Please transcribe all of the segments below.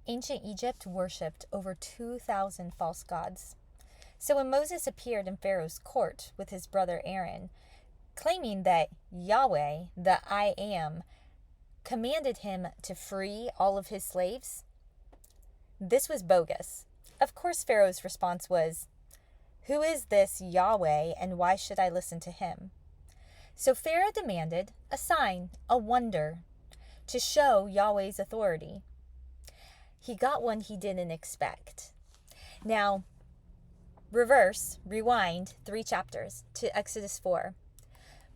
Ancient Egypt worshipped over 2,000 false gods. So when Moses appeared in Pharaoh's court with his brother Aaron, claiming that Yahweh, the I Am, commanded him to free all of his slaves, this was bogus. Of course, Pharaoh's response was, "Who is this Yahweh, and why should I listen to him?" So Pharaoh demanded a sign, a wonder, to show Yahweh's authority. He got one he didn't expect. Now, rewind 3 chapters to Exodus 4.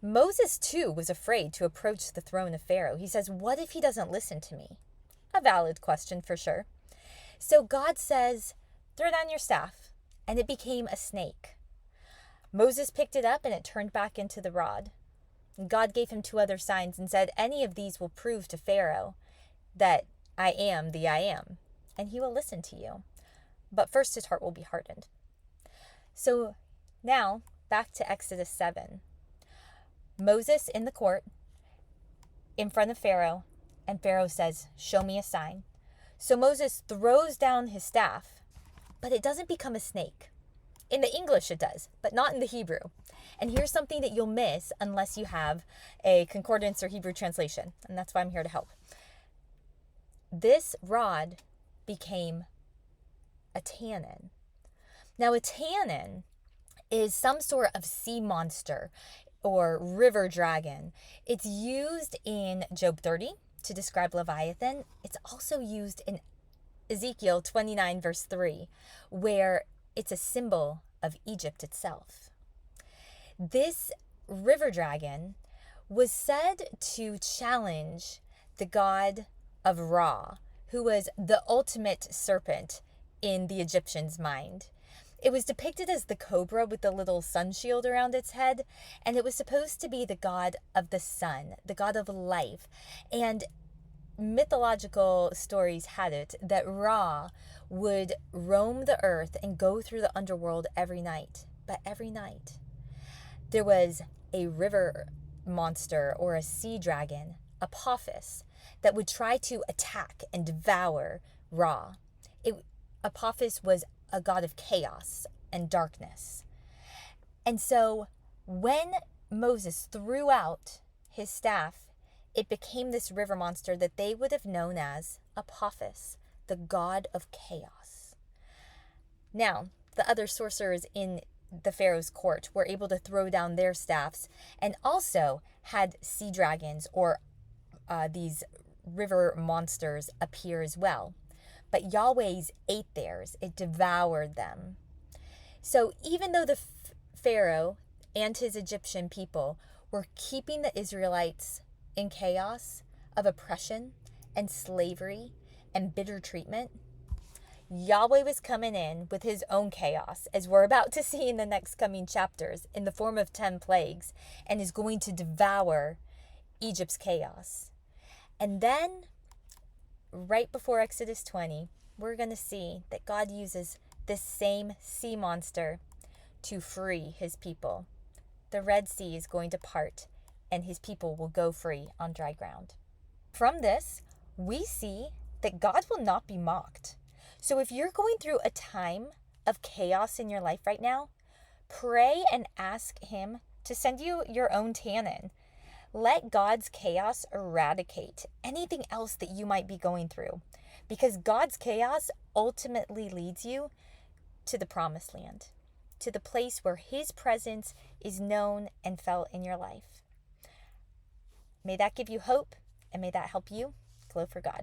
Moses too was afraid to approach the throne of Pharaoh. He says, "What if he doesn't listen to me?" A valid question for sure. So God says, "Throw down your staff," and it became a snake. Moses picked it up and it turned back into the rod. God gave him 2 other signs and said, "Any of these will prove to Pharaoh that I am the I am, and he will listen to you. But first his heart will be hardened." So now back to Exodus 7. Moses in the court in front of Pharaoh, and Pharaoh says, "Show me a sign." So Moses throws down his staff, but it doesn't become a snake. In the English it does, but not in the Hebrew. And here's something that you'll miss unless you have a concordance or Hebrew translation, and that's why I'm here to help. This rod became a tannin. Now, a tannin is some sort of sea monster or river dragon. It's used in Job 30 to describe Leviathan. It's also used in Ezekiel 29 verse 3, where it's a symbol of Egypt itself. This river dragon was said to challenge the god of Ra, who was the ultimate serpent in the Egyptians' mind. It was depicted as the cobra with the little sun shield around its head, and it was supposed to be the god of the sun, the god of life. And mythological stories had it that Ra would roam the earth and go through the underworld every night. But every night, there was a river monster or a sea dragon, Apophis, that would try to attack and devour Ra. Apophis was a god of chaos and darkness. And so when Moses threw out his staff, it became this river monster that they would have known as Apophis, the god of chaos. Now, the other sorcerers in the Pharaoh's court were able to throw down their staffs and also had sea dragons or these river monsters appear as well. But Yahweh's ate theirs. It devoured them. So even though the Pharaoh and his Egyptian people were keeping the Israelites in chaos of oppression and slavery and bitter treatment, Yahweh was coming in with his own chaos, as we're about to see in the next coming chapters, in the form of 10 plagues, and is going to devour Egypt's chaos. And then, right before Exodus 20, we're going to see that God uses this same sea monster to free his people. The Red Sea is going to part, and his people will go free on dry ground. From this, we see that God will not be mocked. So if you're going through a time of chaos in your life right now, pray and ask him to send you your own tannin. Let God's chaos eradicate anything else that you might be going through, because God's chaos ultimately leads you to the promised land, to the place where his presence is known and felt in your life. May that give you hope, and may that help you glow for God.